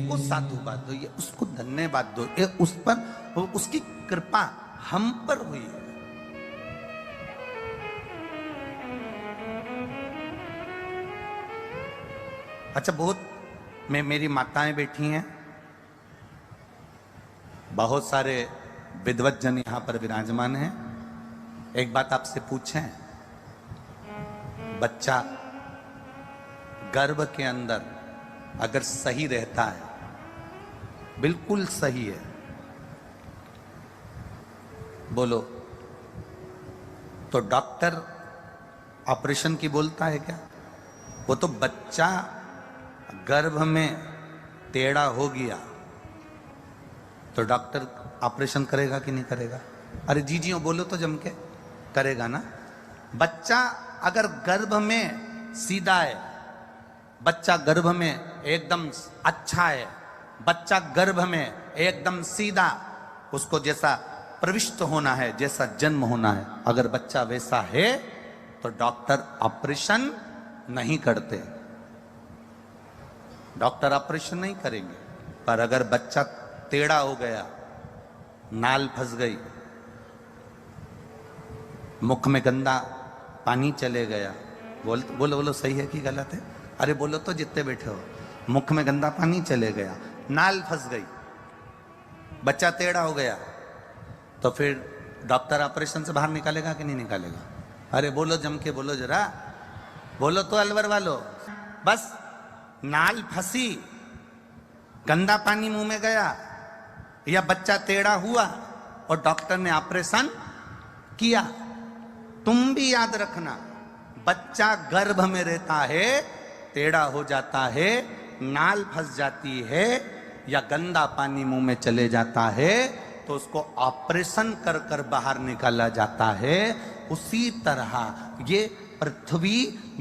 को साधुवाद दो, ये उसको धन्यवाद दो, ये उस पर उसकी कृपा हम पर हुई है। अच्छा, बहुत मेरी माताएं बैठी हैं, बहुत सारे विद्वत जन यहां पर विराजमान हैं। एक बात आपसे पूछें, बच्चा गर्भ के अंदर अगर सही रहता है, बिल्कुल सही है, बोलो तो डॉक्टर ऑपरेशन की बोलता है क्या? वो तो बच्चा गर्भ में टेढ़ा हो गया तो डॉक्टर ऑपरेशन करेगा कि नहीं करेगा? अरे जीजियों बोलो तो जम के, करेगा ना। बच्चा अगर गर्भ में सीधा है, बच्चा गर्भ में एकदम अच्छा है, बच्चा गर्भ में एकदम सीधा, उसको जैसा प्रविष्ट होना है, जैसा जन्म होना है, अगर बच्चा वैसा है तो डॉक्टर ऑपरेशन नहीं करते, डॉक्टर ऑपरेशन नहीं करेंगे। पर अगर बच्चा टेढ़ा हो गया, नाल फंस गई, मुख में गंदा पानी चले गया, बोलो बोलो सही है कि गलत है? अरे बोलो तो जितने बैठे हो, मुख में गंदा पानी चले गया, नाल फंस गई, बच्चा टेढ़ा हो गया, तो फिर डॉक्टर ऑपरेशन से बाहर निकालेगा कि नहीं निकालेगा? अरे बोलो जम के, बोलो जरा, बोलो तो अलवर वालो। बस नाल फंसी, गंदा पानी मुंह में गया, या बच्चा टेढ़ा हुआ और डॉक्टर ने ऑपरेशन किया, तुम भी याद रखना, बच्चा गर्भ में रहता है, टेढ़ा हो जाता है, नाल फंस जाती है, या गंदा पानी मुंह में चले जाता है, तो उसको ऑपरेशन कर कर बाहर निकाला जाता है। उसी तरह ये पृथ्वी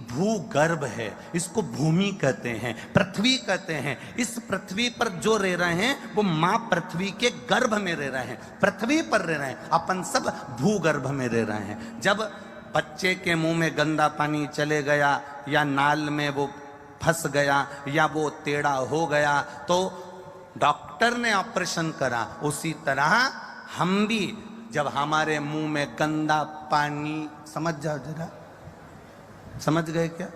भूगर्भ है, इसको भूमि कहते हैं, पृथ्वी कहते हैं। इस पृथ्वी पर जो रह रहे हैं वो मां पृथ्वी के गर्भ में रह रहे हैं, पृथ्वी पर रह रहे हैं, अपन सब भूगर्भ में रह रहे हैं। जब बच्चे के मुंह में गंदा पानी चले गया, या नाल में वो फंस गया, या वो टेढ़ा हो गया, तो डॉक्टर ने ऑपरेशन करा। उसी तरह हम भी, जब हमारे मुंह में गंदा पानी, समझ जाओ जरा, समझ गए क्या?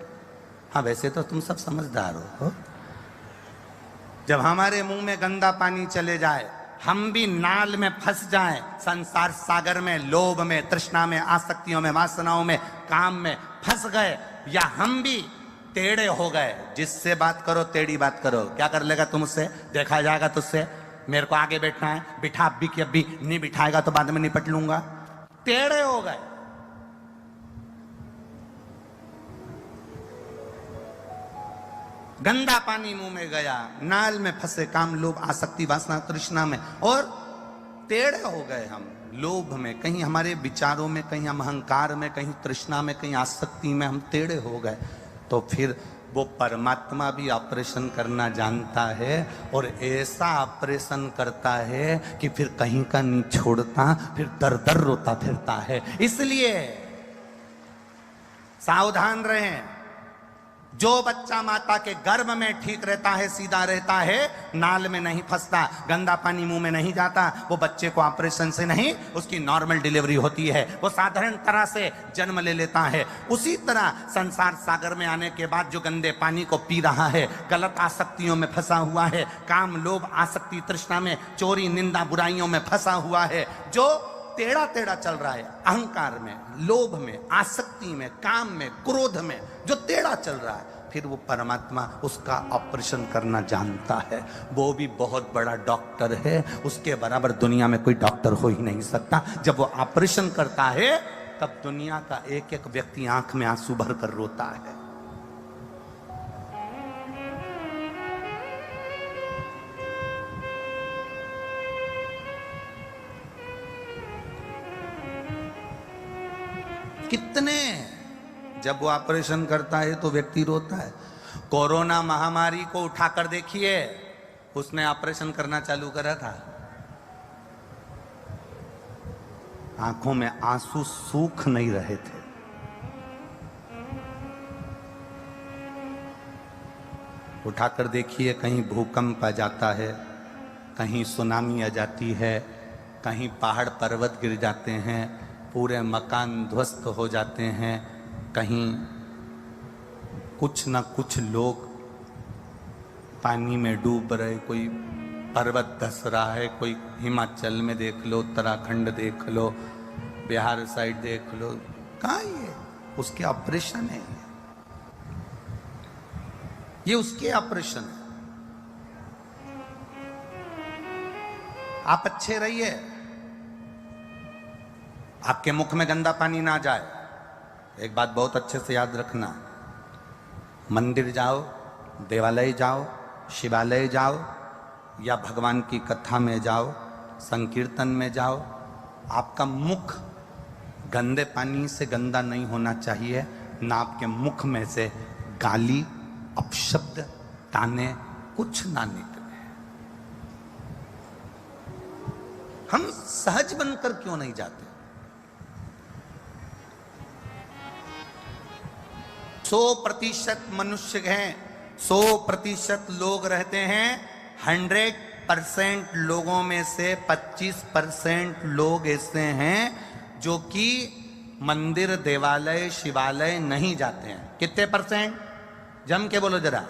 हाँ वैसे तो तुम सब समझदार हो। जब हमारे मुंह में गंदा पानी चले जाए, हम भी नाल में फंस जाएं, संसार सागर में, लोभ में, तृष्णा में, आसक्तियों में, वासनाओं में, काम में फंस गए, या हम भी टेढ़े हो गए, जिससे बात करो टेढ़ी बात करो, क्या कर लेगा तुमसे? देखा जाएगा तुझसे, मेरे को आगे बैठना है, बिठा अभी की अभी, नहीं बिठाएगा तो बाद में निपट लूंगा। टेढ़े हो गए, गंदा पानी मुंह में गया, नाल में फंसे, काम, लोभ, आसक्ति, वासना, तृष्णा में, और टेढ़े हो गए हम लोभ में, कहीं हमारे विचारों में, कहीं हम अहंकार में, कहीं तृष्णा में, कहीं आसक्ति में हम टेढ़े हो गए। तो फिर वो परमात्मा भी ऑपरेशन करना जानता है, और ऐसा ऑपरेशन करता है कि फिर कहीं का नहीं छोड़ता, फिर दर दर रोता फिरता है। इसलिए सावधान रहें। जो बच्चा माता के गर्भ में ठीक रहता है, सीधा रहता है, नाल में नहीं फंसता, गंदा पानी मुंह में नहीं जाता, वो बच्चे को ऑपरेशन से नहीं, उसकी नॉर्मल डिलीवरी होती है, वो साधारण तरह से जन्म ले लेता है। उसी तरह संसार सागर में आने के बाद जो गंदे पानी को पी रहा है, गलत आसक्तियों में फंसा हुआ है, काम, लोभ, आसक्ति, तृष्णा में, चोरी, निंदा, बुराइयों में फंसा हुआ है, जो टेढ़ा टेढ़ा चल रहा है, अहंकार में, लोभ में, आसक्ति में, काम में, क्रोध में, जो टेढ़ा चल रहा है, फिर वो परमात्मा उसका ऑपरेशन करना जानता है। वो भी बहुत बड़ा डॉक्टर है, उसके बराबर दुनिया में कोई डॉक्टर हो ही नहीं सकता। जब वो ऑपरेशन करता है तब दुनिया का एक एक व्यक्ति आंख में आंसू भर कर रोता है। कितने, जब वो ऑपरेशन करता है तो व्यक्ति रोता है। कोरोना महामारी को उठाकर देखिए, उसने ऑपरेशन करना चालू करा था, आंखों में आंसू सूख नहीं रहे थे। उठाकर देखिए, कहीं भूकंप आ जाता है, कहीं सुनामी आ जाती है, कहीं पहाड़ पर्वत गिर जाते हैं, पूरे मकान ध्वस्त हो जाते हैं, कहीं कुछ ना कुछ लोग पानी में डूब रहे, कोई पर्वत धस रहा है, कोई हिमाचल में देख लो, उत्तराखंड देख लो, बिहार साइड देख लो, कहाँ ये उसके ऑपरेशन है, ये उसके ऑपरेशन है। आप अच्छे रहिए, आपके मुख में गंदा पानी ना जाए। एक बात बहुत अच्छे से याद रखना, मंदिर जाओ, देवालय जाओ, शिवालय जाओ या भगवान की कथा में जाओ, संकीर्तन में जाओ, आपका मुख गंदे पानी से गंदा नहीं होना चाहिए, ना आपके मुख में से गाली, अपशब्द, ताने कुछ ना निकले। हम सहज बनकर क्यों नहीं जाते? 100% मनुष्य हैं, 100% लोग रहते हैं, 100% लोगों में से 25% लोग ऐसे हैं जो कि मंदिर, देवालय, शिवालय नहीं जाते हैं। कितने परसेंट? जम के बोलो जरा।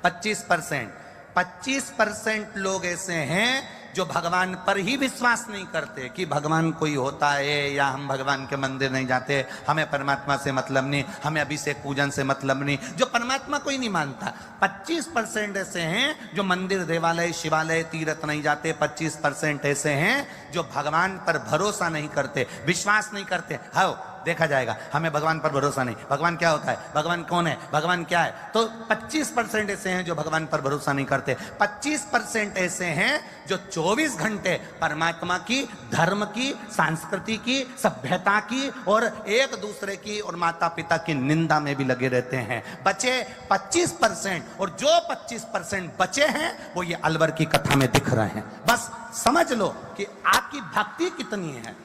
25%। 25% लोग ऐसे हैं जो भगवान पर ही विश्वास नहीं करते कि भगवान कोई होता है, या हम भगवान के मंदिर नहीं जाते, हमें परमात्मा से मतलब नहीं, हमें अभिषेक पूजन से मतलब नहीं, जो परमात्मा कोई नहीं मानता। 25% ऐसे हैं जो मंदिर, देवालय, शिवालय, तीर्थ नहीं जाते। 25% ऐसे हैं जो भगवान पर भरोसा नहीं करते, विश्वास नहीं करते। हाँ, देखा जाएगा, हमें भगवान पर भरोसा नहीं, भगवान क्या होता है, भगवान कौन है, भगवान क्या है। तो 25% ऐसे हैं जो भगवान पर भरोसा नहीं करते। 25% ऐसे हैं जो 24 घंटे परमात्मा की, धर्म की, संस्कृति की, सभ्यता की और एक दूसरे की और माता पिता की निंदा में भी लगे रहते हैं। बचे 25%, और जो 25% बचे हैं वो ये अलवर की कथा में दिख रहे हैं। बस समझ लो कि आपकी भक्ति कितनी है।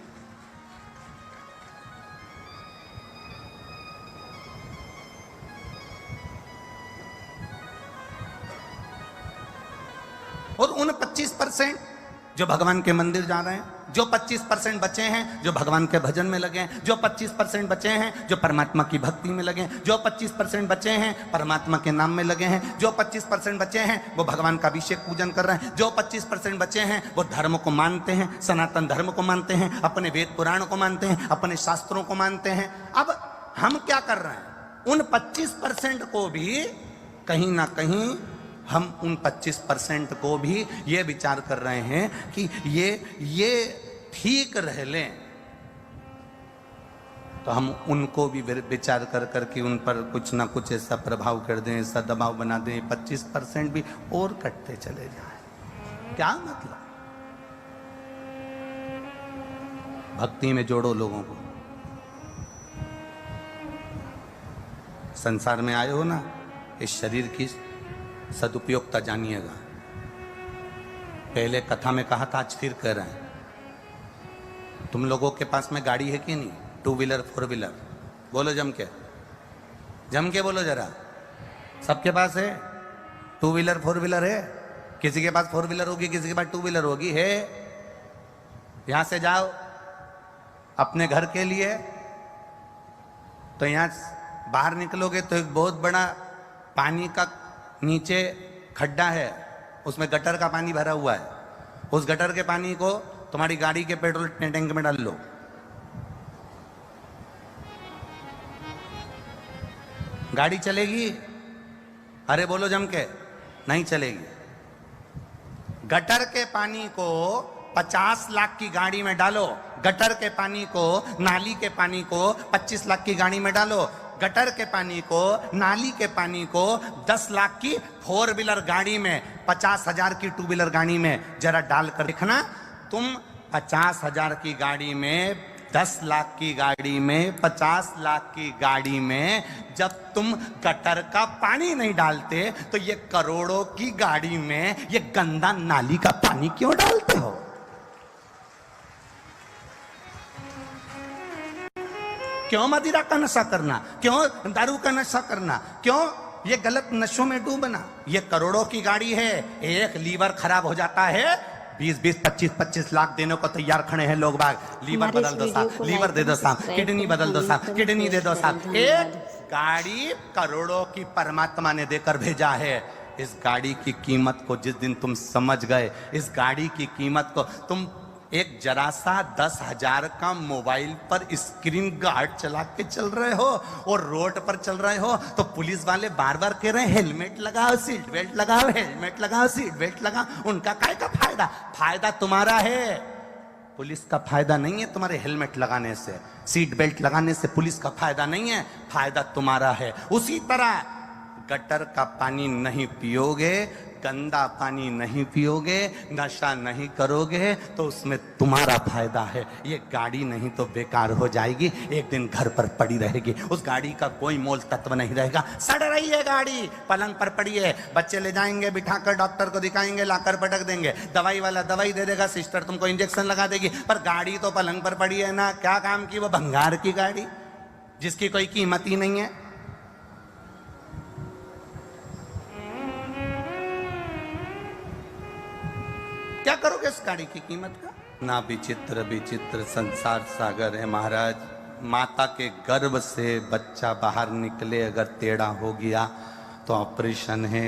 और उन 25% जो भगवान के मंदिर जा रहे हैं, जो 25% बचे हैं जो भगवान के भजन में लगे हैं, जो 25% बचे हैं जो परमात्मा की भक्ति में लगे हैं, जो 25% बचे हैं परमात्मा के नाम में लगे हैं, जो 25% बचे हैं वो भगवान का अभिषेक पूजन कर रहे हैं, जो 25% बचे हैं वो धर्म को मानते हैं, सनातन धर्म को मानते हैं, अपने वेद पुराण को मानते हैं, अपने शास्त्रों को मानते हैं। अब हम क्या कर रहे हैं, उन 25% को भी कहीं ना कहीं, हम उन 25% को भी ये विचार कर रहे हैं कि ये ठीक रह लें, तो हम उनको भी विचार कर करके उन पर कुछ ना कुछ ऐसा प्रभाव कर दें, ऐसा दबाव बना दें, 25% भी और कटते चले जाएं। क्या मतलब? भक्ति में जोड़ो लोगों को। संसार में आए हो ना, इस शरीर की सदुपयोगता जानिएगा। पहले कथा में कहा था, आज फिर कह रहे हैं। तुम लोगों के पास में गाड़ी है कि नहीं? 2 व्हीलर 4 व्हीलर बोलो, जम के बोलो जरा। सबके पास है 2 व्हीलर 4 व्हीलर है? किसी के पास 4 व्हीलर होगी, किसी के पास 2 व्हीलर होगी। है? यहां से जाओ अपने घर के लिए, तो यहां बाहर निकलोगे तो एक बहुत बड़ा पानी का नीचे खड्डा है, उसमें गटर का पानी भरा हुआ है। उस गटर के पानी को तुम्हारी गाड़ी के पेट्रोल टैंक में डाल लो, गाड़ी चलेगी? अरे बोलो जम के, नहीं चलेगी। गटर के पानी को 50 लाख की गाड़ी में डालो, गटर के पानी को, नाली के पानी को 25 लाख की गाड़ी में डालो, गटर के पानी को, नाली के पानी को 10 लाख की 4 व्हीलर गाड़ी में, 50,000 की 2 व्हीलर गाड़ी में जरा डालकर देखना। तुम 50,000 की गाड़ी में, 10 लाख की गाड़ी में, 50 लाख की गाड़ी में जब तुम गटर का पानी नहीं डालते, तो ये करोड़ों की गाड़ी में ये गंदा नाली का पानी क्यों डालते हो? क्यों मदिरा का नशा करना? क्यों दारू का नशा करना? क्यों ये गलत नशों में डूबना। ये करोड़ों की गाड़ी है, एक लीवर खराब हो जाता है 20-20, 25-25 लाख देने को तैयार खड़े हैं लोग बाग। लीवर बदल दो साहब, लीवर दे दो साहब, किडनी बदल दो साहब, किडनी दे दो साहब। एक गाड़ी करोड़ों की परमात्मा ने देकर भेजा है। इस गाड़ी की कीमत को जिस दिन तुम समझ गए, इस गाड़ी की कीमत को, तुम एक जरा सा 10,000 का मोबाइल पर स्क्रीन गार्ड चला के चल रहे हो और रोड पर चल रहे हो, तो पुलिस वाले बार बार कह रहे हैं हेलमेट लगाओ, सीट बेल्ट लगाओ, हेलमेट लगाओ, सीट बेल्ट लगाओ। उनका काय का फायदा? फायदा तुम्हारा है, पुलिस का फायदा नहीं है। तुम्हारे हेलमेट लगाने से, सीट बेल्ट लगाने से पुलिस का फायदा नहीं है, फायदा तुम्हारा है। उसी तरह गटर का पानी नहीं पियोगे, गंदा पानी नहीं पियोगे, नशा नहीं करोगे, तो उसमें तुम्हारा फायदा है। ये गाड़ी नहीं तो बेकार हो जाएगी, एक दिन घर पर पड़ी रहेगी, उस गाड़ी का कोई मोल तत्व नहीं रहेगा। सड़ रही है गाड़ी, पलंग पर पड़ी है, बच्चे ले जाएंगे, बिठाकर डॉक्टर को दिखाएंगे, लाकर पटक देंगे, दवाई वाला दवाई दे देगा, सिस्टर तुमको इंजेक्शन लगा देगी, पर गाड़ी तो पलंग पर पड़ी है ना। क्या काम की वो भंगार की गाड़ी जिसकी कोई कीमत ही नहीं है। क्या करोगे इस गाड़ी की कीमत का? ना विचित्र विचित्र संसार सागर है महाराज। माता के गर्भ से बच्चा बाहर निकले अगर टेढ़ा हो गया तो ऑपरेशन है,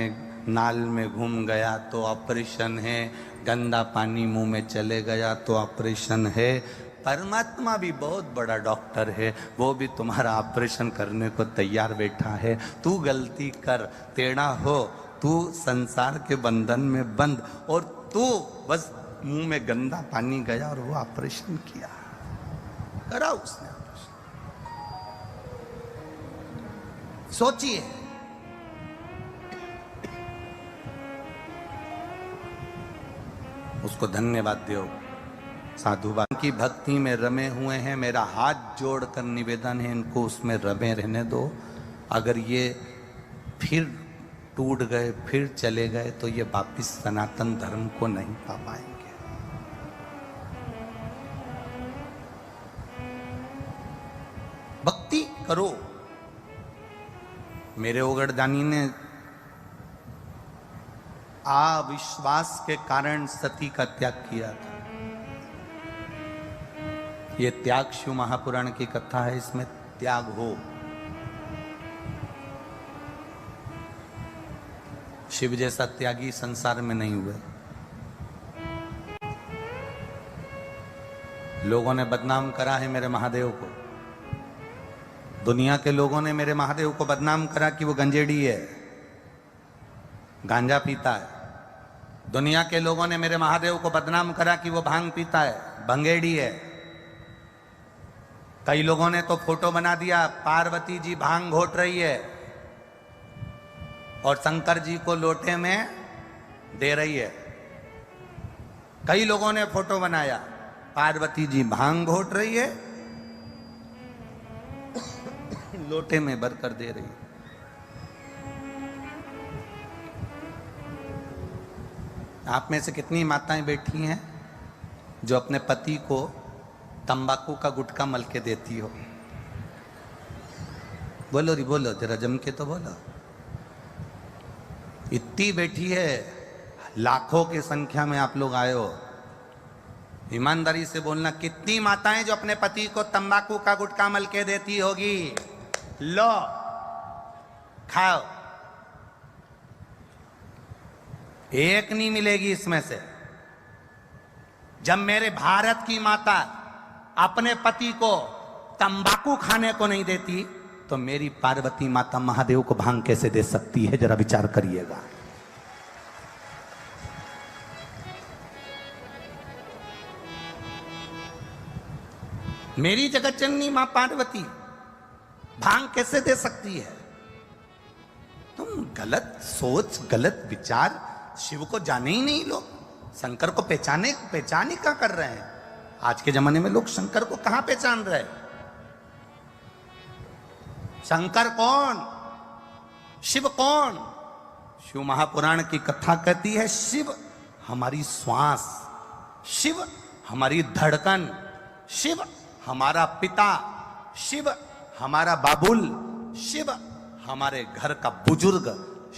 नाल में घूम गया तो ऑपरेशन है, गंदा पानी मुंह में चले गया तो ऑपरेशन है। परमात्मा भी बहुत बड़ा डॉक्टर है, वो भी तुम्हारा ऑपरेशन करने को तैयार बैठा है। तू गलती कर, टेढ़ा हो, तू संसार के बंधन में बंद, और तू बस मुंह में गंदा पानी गया और वो ऑपरेशन किया, करा उसने ऑपरेशन। सोचिए, उसको धन्यवाद दो। साधुवान की भक्ति में रमे हुए हैं, मेरा हाथ जोड़कर निवेदन है इनको उसमें रमे रहने दो। अगर ये फिर टूट गए, फिर चले गए, तो ये वापिस सनातन धर्म को नहीं पा पाएंगे। भक्ति करो। मेरे ओगड़दानी ने अविश्वास के कारण सती का त्याग किया था। ये त्याग शिव महापुराण की कथा है, इसमें त्याग हो। शिव जैसा त्यागी संसार में नहीं हुए। लोगों ने बदनाम करा है मेरे महादेव को, दुनिया के लोगों ने मेरे महादेव को बदनाम करा कि वो गंजेड़ी है, गांजा पीता है। दुनिया के लोगों ने मेरे महादेव को बदनाम करा कि वो भांग पीता है, भंगेड़ी है। कई लोगों ने तो फोटो बना दिया, पार्वती जी भांग घोट रही है और शंकर जी को लोटे में दे रही है। कई लोगों ने फोटो बनाया, पार्वती जी भांग घोट रही है, लोटे में भरकर दे रही है। आप में से कितनी माताएं बैठी हैं जो अपने पति को तंबाकू का गुटखा मल के देती हो? बोलो री बोलो, जरा जम के तो बोलो। इतनी बैठी है, लाखों की संख्या में आप लोग आए हो। ईमानदारी से बोलना, कितनी माताएं जो अपने पति को तंबाकू का गुटखा मल के देती होगी? लो खाओ, एक नहीं मिलेगी इसमें से। जब मेरे भारत की माता अपने पति को तंबाकू खाने को नहीं देती, तो मेरी पार्वती माता महादेव को भांग कैसे दे सकती है? जरा विचार करिएगा। मेरी जगत जननी मां पार्वती भांग कैसे दे सकती है? तुम गलत सोच, गलत विचार, शिव को जाने ही नहीं लोग, शंकर को पहचान ही क्या कर रहे हैं? आज के जमाने में लोग शंकर को कहां पहचान रहे हैं? शंकर कौन, शिव कौन? शिव महापुराण की कथा कहती है, शिव हमारी श्वास, शिव हमारी धड़कन, शिव हमारा पिता, शिव हमारा बाबुल, शिव हमारे घर का बुजुर्ग,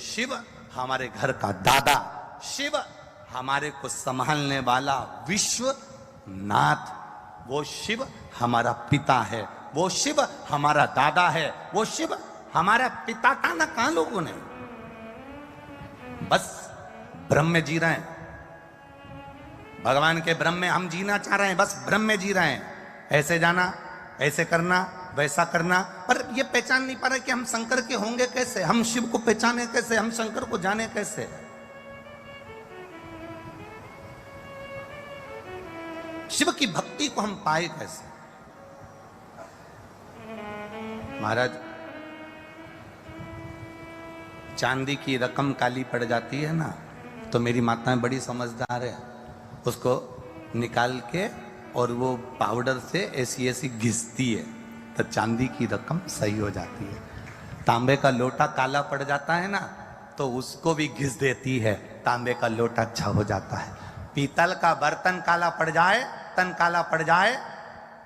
शिव हमारे घर का दादा, शिव हमारे को संभालने वाला विश्वनाथ, वो शिव हमारा पिता है, वो शिव हमारा दादा है, वो शिव हमारा पिता था ना। कहां लोगों ने, बस भ्रम में जी रहे हैं, भगवान के भ्रम में हम जीना चाह रहे हैं, बस भ्रम में जी रहे हैं, ऐसे जाना, ऐसे करना, वैसा करना, पर ये पहचान नहीं पा रहे कि हम शंकर के होंगे कैसे, हम शिव को पहचाने कैसे, हम शंकर को जाने कैसे। शिव की भक्ति को हम पाए कैसे। महाराज, चांदी की रकम काली पड़ जाती है ना, तो मेरी माताएं बड़ी समझदार है, उसको निकाल के और वो पाउडर से ऐसी ऐसी घिसती है, तो चांदी की रकम सही हो जाती है। तांबे का लोटा काला पड़ जाता है ना, तो उसको भी घिस देती है, तांबे का लोटा अच्छा हो जाता है। पीतल का बर्तन काला पड़ जाए, तन काला पड़ जाए,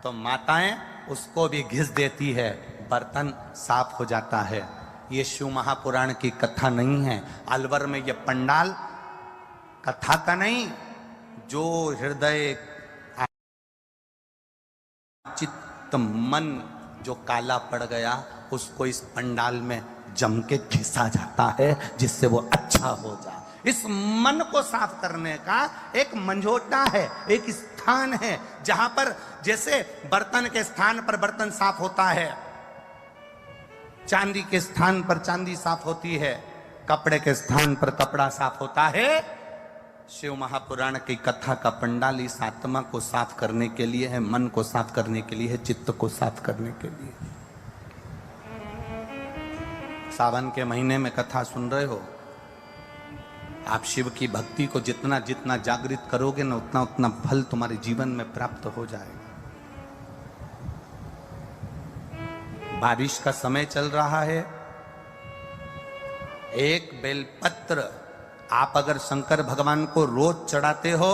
तो माताएं उसको भी घिस देती है, बर्तन साफ हो जाता है। ये शिव महापुराण की कथा नहीं है, अलवर में ये पंडाल कथा का नहीं, जो हृदय चित्त मन जो काला पड़ गया, उसको इस पंडाल में जम के घिसा जाता है, जिससे वो अच्छा हो जाए। इस मन को साफ करने का एक मंझोटा है, एक स्थान है, जहां पर जैसे बर्तन के स्थान पर बर्तन साफ होता है, चांदी के स्थान पर चांदी साफ होती है, कपड़े के स्थान पर कपड़ा साफ होता है। शिव महापुराण की कथा का पंडाल इस आत्मा को साफ करने के लिए है, मन को साफ करने के लिए है, चित्त को साफ करने के लिए। सावन के महीने में कथा सुन रहे हो आप, शिव की भक्ति को जितना जितना जागृत करोगे ना, उतना उतना फल तुम्हारे जीवन में प्राप्त हो जाएगा। बारिश का समय चल रहा है, एक बेलपत्र आप अगर शंकर भगवान को रोज चढ़ाते हो,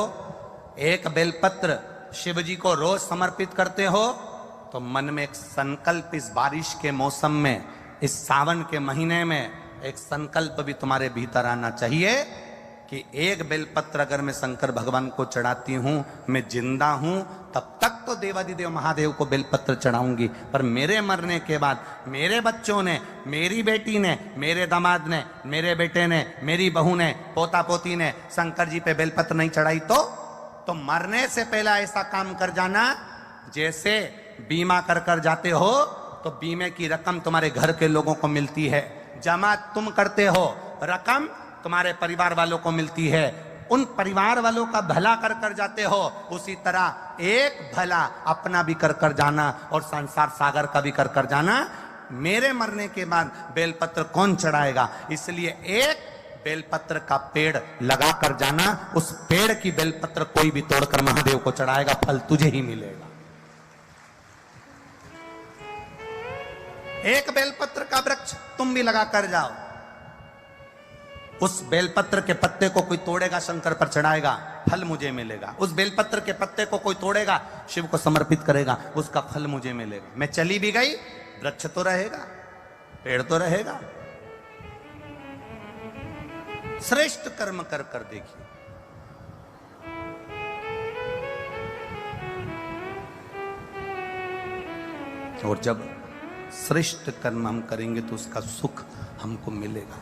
एक बेलपत्र शिव जी को रोज समर्पित करते हो, तो मन में एक संकल्प इस बारिश के मौसम में, इस सावन के महीने में एक संकल्प भी तुम्हारे भीतर आना चाहिए कि एक बेलपत्र अगर मैं शंकर भगवान को चढ़ाती हूं, मैं जिंदा हूं, तब तक तो देवादिदेव महादेव को बेलपत्र चढ़ाऊंगी, पर मेरे मरने के बाद मेरे बच्चों ने, मेरी बेटी ने, मेरे दामाद ने, मेरे बेटे ने, मेरी बहू ने, पोता पोती ने शंकर जी पे बेलपत्र नहीं चढ़ाई, तो मरने से पहला ऐसा काम कर जाना, जैसे बीमा कर कर जाते हो तो बीमे की रकम तुम्हारे घर के लोगों को मिलती है, जमा तुम करते हो, रकम तुम्हारे परिवार वालों को मिलती है, उन परिवार वालों का भला कर कर जाते हो, उसी तरह एक भला अपना भी कर कर जाना और संसार सागर का भी कर कर जाना। मेरे मरने के बाद बेलपत्र कौन चढ़ाएगा, इसलिए एक बेलपत्र का पेड़ लगा कर जाना, उस पेड़ की बेलपत्र कोई भी तोड़कर महादेव को चढ़ाएगा, फल तुझे ही मिलेगा। एक बेलपत्र का वृक्ष तुम भी लगा कर जाओ, उस बेलपत्र के पत्ते को कोई तोड़ेगा, शंकर पर चढ़ाएगा, फल मुझे मिलेगा। उस बेलपत्र के पत्ते को कोई तोड़ेगा, शिव को समर्पित करेगा, उसका फल मुझे मिलेगा। मैं चली भी गई, वृक्ष तो रहेगा, पेड़ तो रहेगा। श्रेष्ठ कर्म कर कर देखिए। और जब श्रेष्ठ कर्म हम करेंगे तो उसका सुख हमको मिलेगा,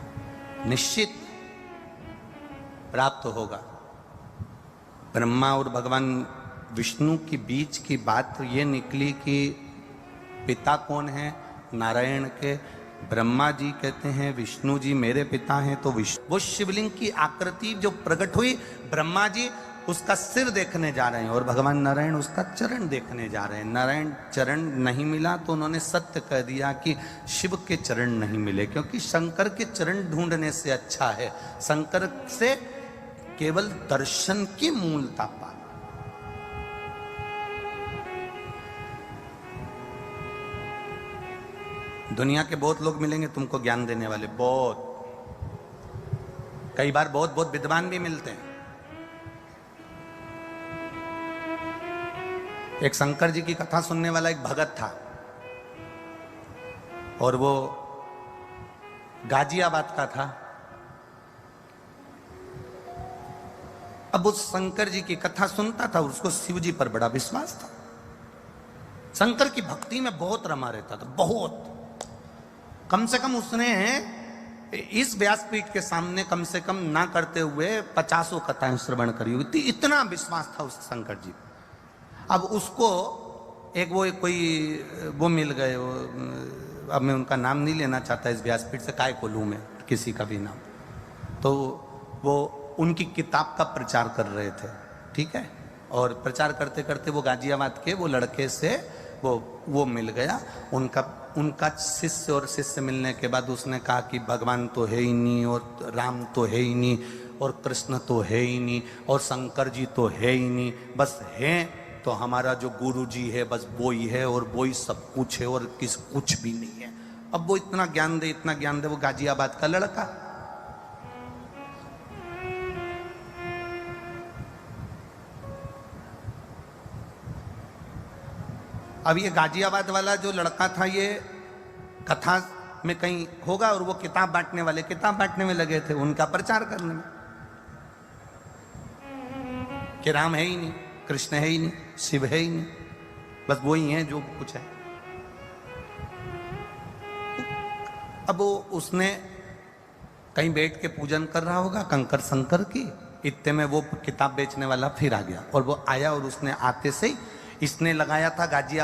निश्चित प्राप्त होगा। ब्रह्मा और भगवान विष्णु के बीच की बात तो ये निकली कि पिता कौन है, नारायण के। ब्रह्मा जी कहते हैं विष्णु जी मेरे पिता हैं, तो वो शिवलिंग की आकृति जो प्रकट हुई, ब्रह्मा जी उसका सिर देखने जा रहे हैं और भगवान नारायण उसका चरण देखने जा रहे हैं। नारायण चरण नहीं मिला तो उन्होंने सत्य कह दिया कि शिव के चरण नहीं मिले, क्योंकि शंकर के चरण ढूंढने से अच्छा है शंकर से केवल दर्शन की मूलता पाना। दुनिया के बहुत लोग मिलेंगे तुमको ज्ञान देने वाले, बहुत, कई बार बहुत बहुत विद्वान भी मिलते हैं। एक शंकर जी की कथा सुनने वाला एक भगत था और वो गाजियाबाद का था। अब उस शंकर जी की कथा सुनता था, उसको शिव जी पर बड़ा विश्वास था। शंकर की भक्ति में बहुत रमा रहता था, बहुत। कम से कम उसने इस व्यासपीठ के सामने कम से कम ना करते हुए 50 कथाएं श्रवण करी हुई थी, इतना विश्वास था उस शंकर जी। अब उसको एक कोई वो मिल गए, अब मैं उनका नाम नहीं लेना चाहता इस व्यासपीठ से, काय को लूं मैं किसी का भी नाम। तो वो उनकी किताब का प्रचार कर रहे थे, ठीक है। और प्रचार करते करते वो गाजियाबाद के वो लड़के से वो मिल गया, उनका शिष्य। और शिष्य मिलने के बाद उसने कहा कि भगवान तो है ही नहीं, और राम तो है ही नहीं, और कृष्ण तो है ही नहीं, और शंकर जी तो है ही नहीं, बस है तो हमारा जो गुरु जी है, बस वो ही है, और वो ही सब कुछ है, और कुछ भी नहीं है। अब वो इतना ज्ञान दे, वो गाजियाबाद का लड़का। अब ये गाजियाबाद वाला जो लड़का था, ये कथा में कहीं होगा, और वो किताब बांटने वाले किताब बांटने में लगे थे, उनका प्रचार करने में कि राम है ही नहीं, कृष्ण है ही नहीं, शिव है ही नहीं, बस वो ही है जो कुछ है। अब वो उसने कहीं बैठ के पूजन कर रहा होगा कंकर शंकर की, इतने में वो किताब बेचने वाला फिर आ गया। और वो आया, और उसने आते से ही इसने लगाया था गाजिया